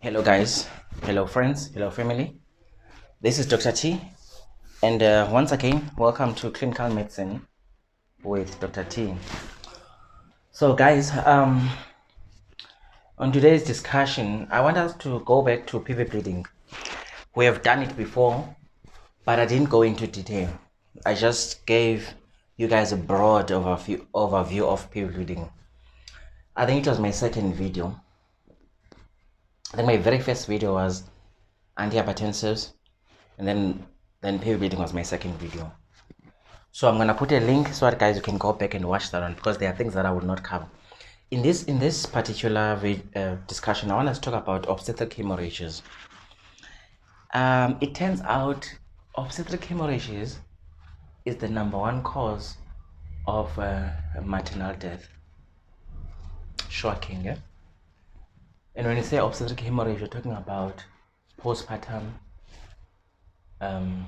Hello guys, hello friends, hello family. This is Dr. T, and once again, welcome to Clinical Medicine with Dr. T. So guys, on today's discussion, I want us to go back to PV bleeding. We have done it before, but I didn't go into detail. I just gave you guys a broad overview of PV bleeding. I think it was my second video. I think my very first video was antihypertensives, and then PV bleeding was my second video. So I'm gonna put a link so that guys you can go back and watch that one, because there are things that I will not cover in this particular discussion. I want us to talk about obstetric hemorrhages. It turns out obstetric hemorrhages is the #1 cause of maternal death. Shocking, yeah? And when you say obstetric hemorrhage, you're talking about postpartum and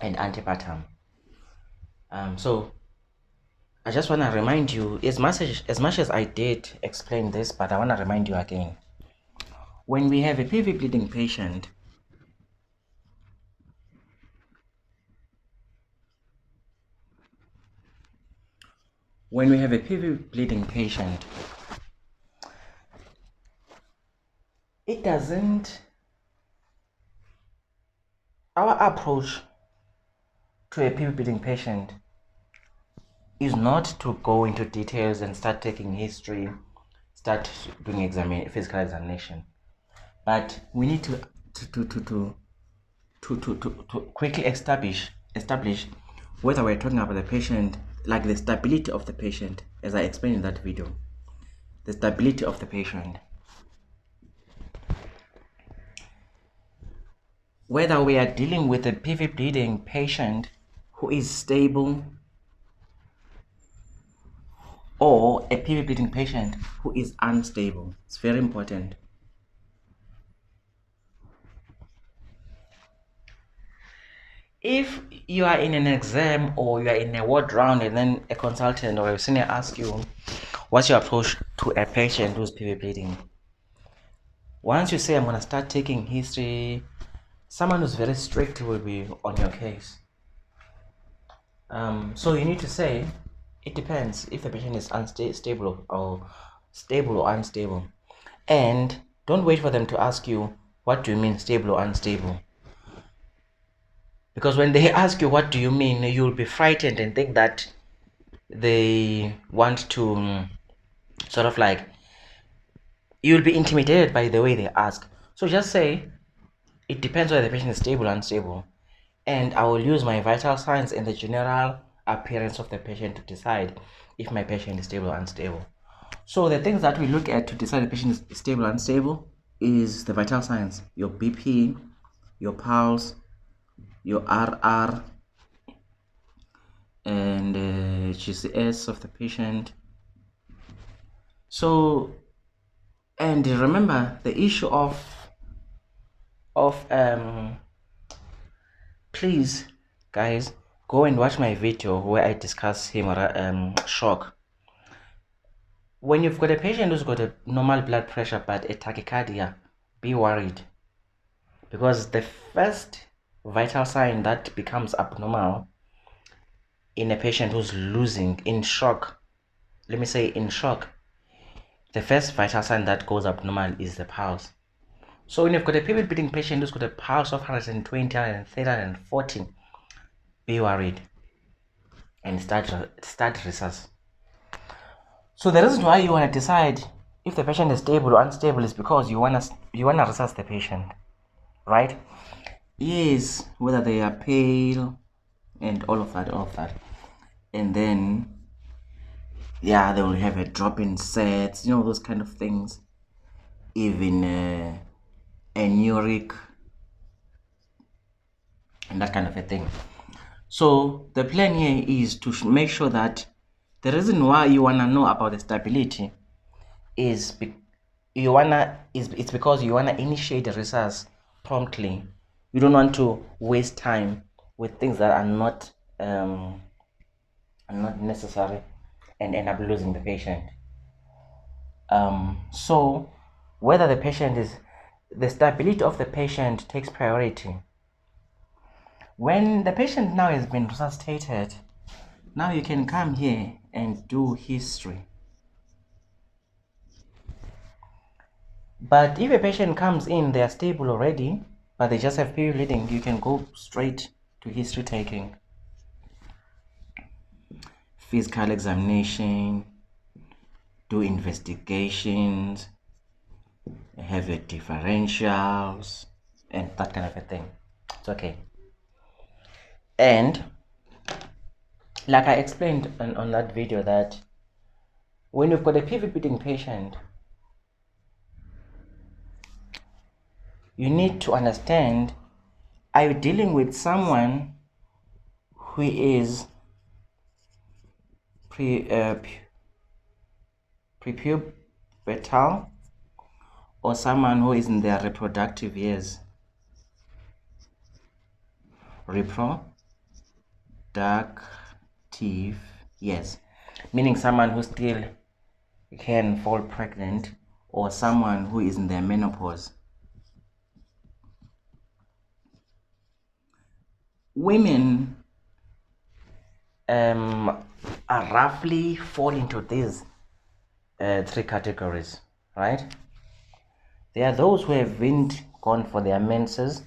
antepartum. So I just want to remind you, as much as I did explain this, but I want to remind you again. When we have a PV bleeding patient, it doesn't, our approach to a PV bleeding patient is not to go into details and start taking history, start doing physical examination, but we need to quickly establish whether we're talking about the patient, like the stability of the patient, as I explained in that video, the stability of the patient. Whether we are dealing with a PV bleeding patient who is stable or a PV bleeding patient who is unstable. It's very important. If you are in an exam or you are in a ward round and then a consultant or a senior asks you, what's your approach to a patient who's PV bleeding? Once you say, I'm going to start taking history, someone who's very strict will be on your case. So you need to say, it depends if the patient is stable or unstable. And don't wait for them to ask you, what do you mean stable or unstable? Because when they ask you, what do you mean, you'll be frightened and think that they want to sort of like, you'll be intimidated by the way they ask. So just say, it depends whether the patient is stable or unstable. And I will use my vital signs and the general appearance of the patient to decide if my patient is stable or unstable. So the things that we look at to decide if the patient is stable or unstable is the vital signs: your BP, your pulse, your RR, and GCS of the patient. So, and remember the issue of please guys, go and watch my video where I discuss shock. When you've got a patient who's got a normal blood pressure but a tachycardia, be worried, because the first vital sign that becomes abnormal in a patient who's losing in shock, let me say in shock, the first vital sign that goes abnormal is the pulse. So when you've got a PV bleeding patient who's got a pulse of 120, 130, 140, be worried and start resus. So the reason why you want to decide if the patient is stable or unstable is because you wanna resus the patient, right? Yes, whether they are pale and all of that, and then yeah, they will have a drop in sets, those kind of things, even anuric and that kind of a thing. So the plan here is to make sure that the reason why you wanna know about the stability is it's because you wanna initiate the resus promptly. You don't want to waste time with things that are not necessary and end up losing the patient. So whether the stability of the patient takes priority. When the patient now has been resuscitated, now you can come here and do history. But if a patient comes in, they are stable already, but they just have PV bleeding, you can go straight to history taking. Physical examination, do investigations, have your differentials, and that kind of a thing. It's okay. And like I explained on that video, that when you've got a PV bleeding patient, you need to understand, are you dealing with someone who is prepubertal or someone who is in their reproductive years? Reproductive years, meaning someone who still can fall pregnant, or someone who is in their menopause. Women roughly fall into these three categories, right? There are those who haven't gone for their menses.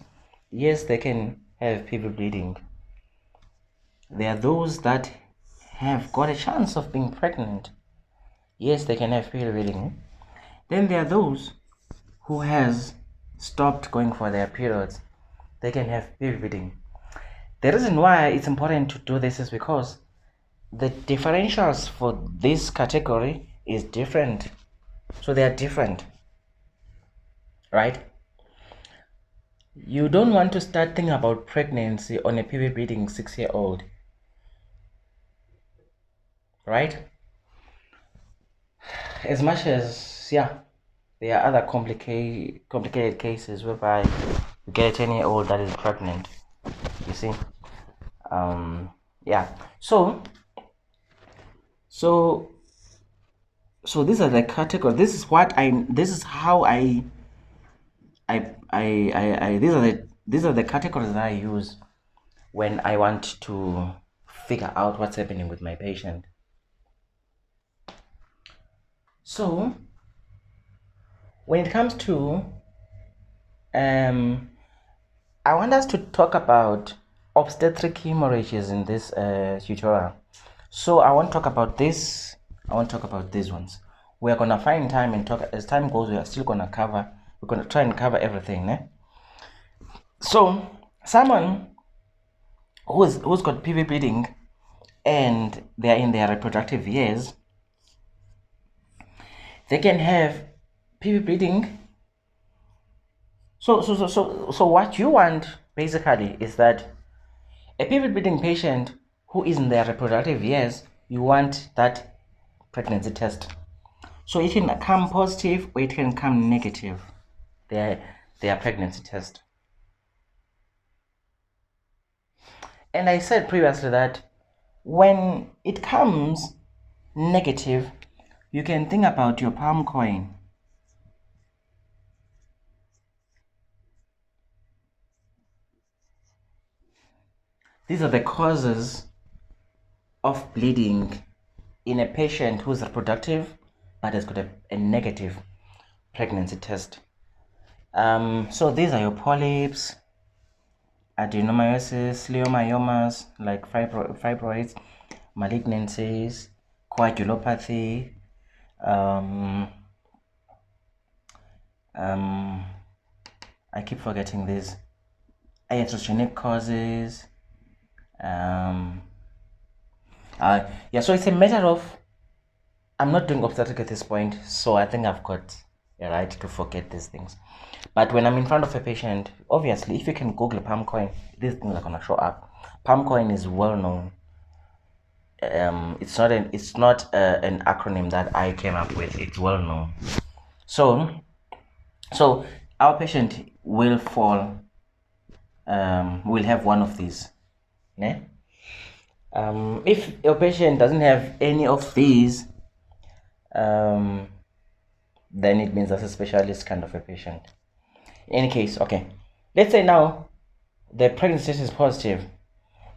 Yes, they can have PV bleeding. There are those that have got a chance of being pregnant. Yes, they can have PV bleeding. Then there are those who has stopped going for their periods. They can have PV bleeding. The reason why it's important to do this is because the differentials for this category is different. So they are different, right? You don't want to start thinking about pregnancy on a PV bleeding 6-year-old, right? As much as, yeah, there are other complicated cases whereby you get a 10-year-old that is pregnant, you see. Yeah, so these are the categories. This is how these are the categories that I use when I want to figure out what's happening with my patient. So when it comes to I want us to talk about obstetric hemorrhages in this tutorial. So I won't talk about this. I won't talk about these ones. We're gonna find time and talk. As time goes, we are still gonna cover. We're gonna try and cover everything, eh? So someone who's got PV bleeding and they are in their reproductive years, they can have PV bleeding. So what you want basically is that a PV bleeding patient who is in their reproductive years, you want that pregnancy test. So it can come positive or it can come negative, their pregnancy test. And I said previously that when it comes negative, you can think about your palm coin. These are the causes of bleeding in a patient who's reproductive but has got a negative pregnancy test. So these are your polyps, adenomyosis, leiomyomas like fibroids, malignancies, coagulopathy, I keep forgetting these, iatrogenic causes. Yeah, so it's a matter of, I'm not doing obstetric at this point, so I think I've got a right to forget these things. But when I'm in front of a patient, obviously, if you can Google palm coin, these things are gonna show up. Palm coin is well known. It's not an acronym that I came up with. It's well known. So our patient will fall. Will have one of these. Yeah? If your patient doesn't have any of these, then it means that's a specialist kind of a patient. In any case, okay, let's say now the pregnancy test is positive.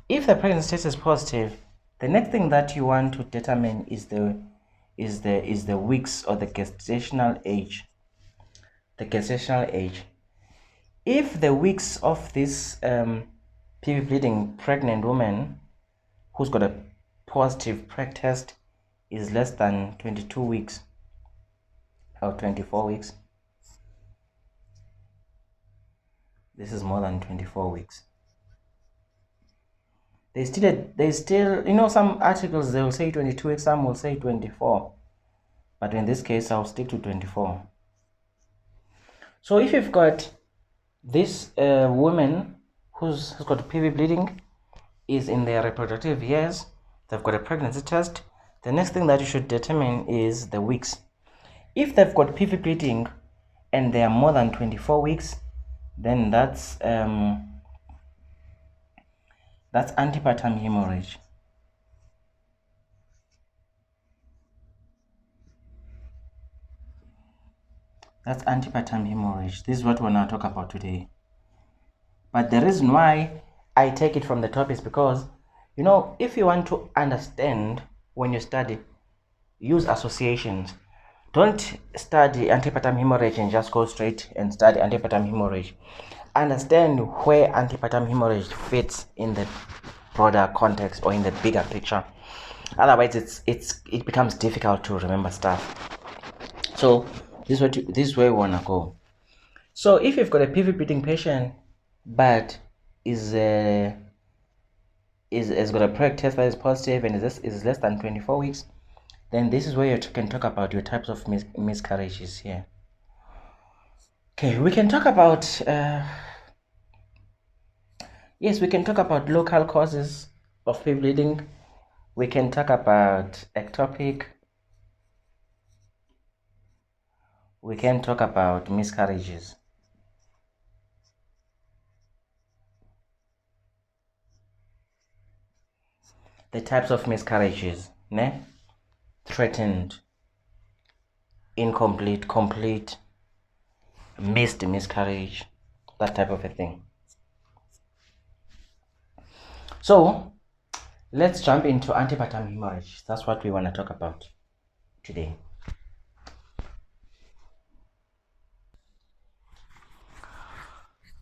If the pregnancy test is positive, the next thing that you want to determine is the weeks or the gestational age. The gestational age. If the weeks of this PV bleeding pregnant woman who's got a positive preg test is less than 22 weeks or 24 weeks, this is more than 24 weeks. There's still, you know, some articles they will say 22 weeks, some will say 24, but in this case I'll stick to 24. So if you've got this woman who's got PV bleeding, is in their reproductive years, they've got a pregnancy test, the next thing that you should determine is the weeks. If they've got PV bleeding and they are more than 24 weeks, then that's antepartum hemorrhage. That's antepartum hemorrhage. This is what we're going to talk about today. But the reason why I take it from the top is because, you know, if you want to understand when you study, use associations. Don't study antepartum hemorrhage and just go straight and study antepartum hemorrhage. Understand where antepartum hemorrhage fits in the broader context or in the bigger picture. Otherwise, it becomes difficult to remember stuff. So this is where we wanna go. So if you've got a PV bleeding patient, but is got a preg test that is positive and is less than 24 weeks, then this is where you can talk about your types of miscarriages here. Okay, we can talk about yes, we can talk about local causes of PV bleeding. We can talk about ectopic. We can talk about miscarriages. The types of miscarriages, ne? Threatened, incomplete, complete, missed miscarriage, that type of a thing. So let's jump into antepartum hemorrhage. That's what we want to talk about today.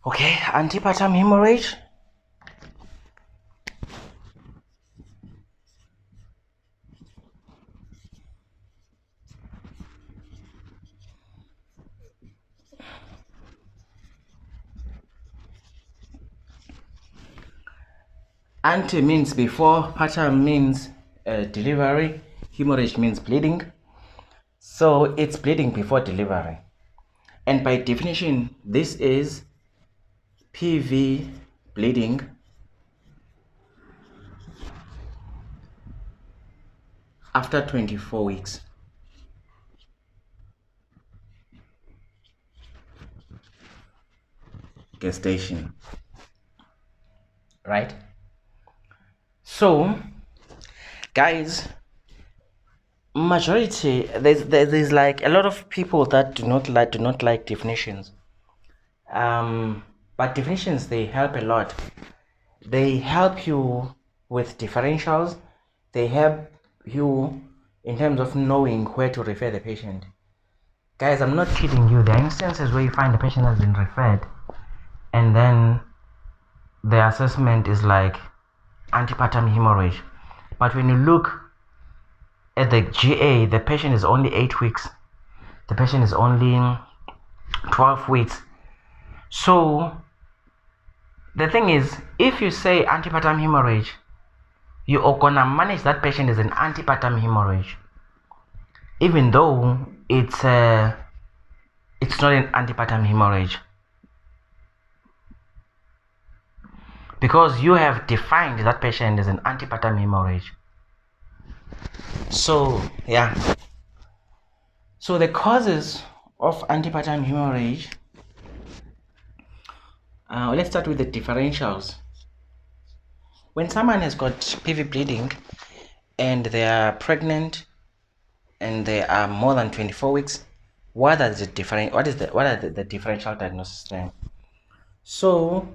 Okay, antepartum hemorrhage. Ante means before, partum means delivery, hemorrhage means bleeding. So it's bleeding before delivery. And by definition, this is PV bleeding after 24 weeks. Gestation. Right? So, guys, majority there's like a lot of people that do not like definitions. But definitions, they help a lot. They help you with differentials. They help you in terms of knowing where to refer the patient. Guys, I'm not kidding you. There are instances where you find the patient has been referred and then the assessment is like antepartum hemorrhage, but when you look at the GA, the patient is only 8 weeks, the patient is only 12 weeks. So the thing is, if you say antepartum hemorrhage, you are gonna manage that patient as an antepartum hemorrhage, even though it's not an antepartum hemorrhage, because you have defined that patient as an antepartum hemorrhage. So yeah, so the causes of antepartum hemorrhage, let's start with the differentials. When someone has got PV bleeding and they are pregnant and they are more than 24 weeks, what are the differential diagnosis then? So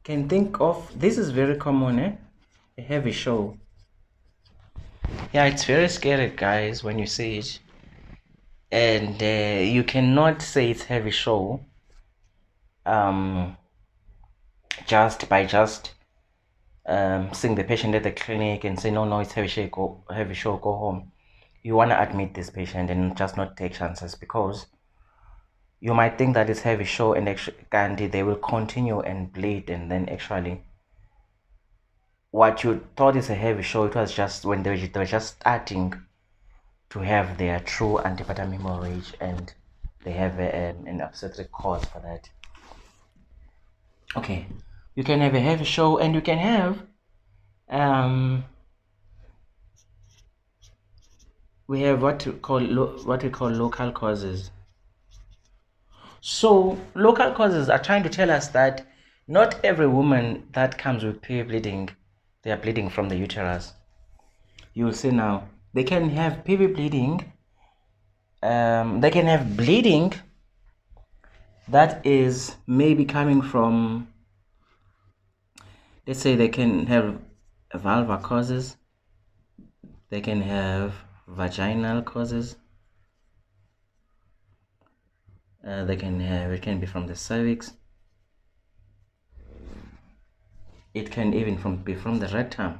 can think of, this is very common, a heavy show. Yeah, it's very scary, guys, when you see it, and you cannot say it's heavy show just by seeing the patient at the clinic and say no, it's heavy show, go home. You want to admit this patient and just not take chances, because you might think that it's heavy show and actually they will continue and bleed, and then actually what you thought is a heavy show, it was just when they were just starting to have their true antepartum hemorrhage, and they have an obstetric cause for that. Okay, you can have a heavy show, and you can have we have what we call local causes. So local causes are trying to tell us that not every woman that comes with PV bleeding, they are bleeding from the uterus. You will see now, they can have PV bleeding, they can have bleeding that is maybe coming from, let's say they can have vulvar causes, they can have vaginal causes, they can have, it can be from the cervix, it can even be from the rectum.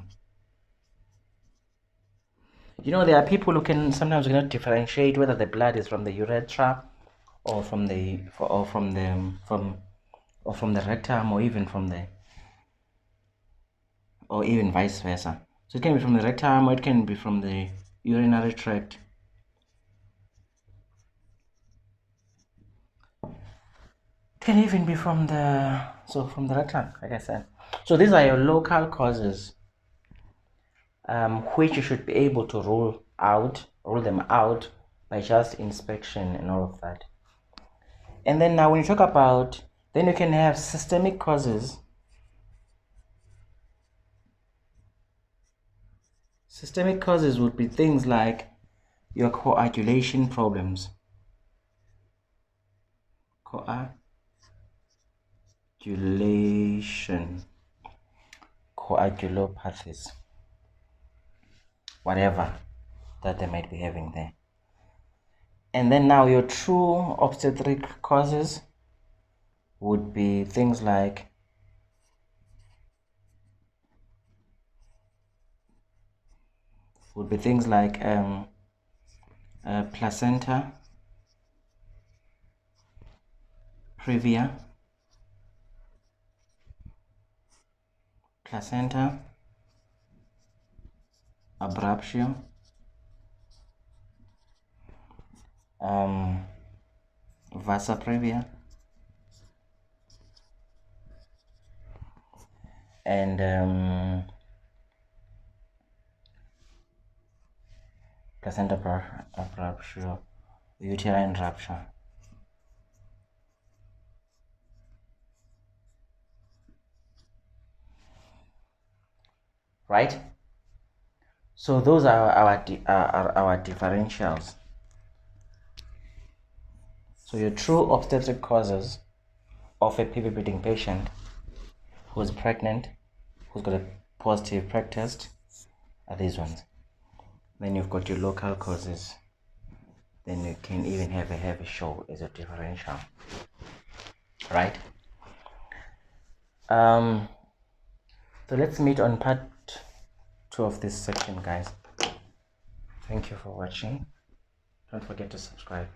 You know, there are people who can sometimes cannot differentiate whether the blood is from the urethra or from the rectum, or even vice versa. So it can be from the rectum, or it can be from the urinary tract. It can even be from the rectum, like I said. So these are your local causes, which you should be able to rule them out by just inspection and all of that. And then now when you talk about, then you can have systemic causes. Systemic causes would be things like your coagulation problems, coagulopathies, whatever that they might be having there. And then now your true obstetric causes would be things like placenta previa, placenta abruptio, vasa previa, and placenta abruptio, uterine rupture. Right? So those are our differentials. So your true obstetric causes of a PV bleeding patient who's pregnant, who's got a positive PrEG test, are these ones. Then you've got your local causes. Then you can even have a heavy show as a differential. Right? So let's meet on part 2 of this section, guys. Thank you for watching. Don't forget to subscribe.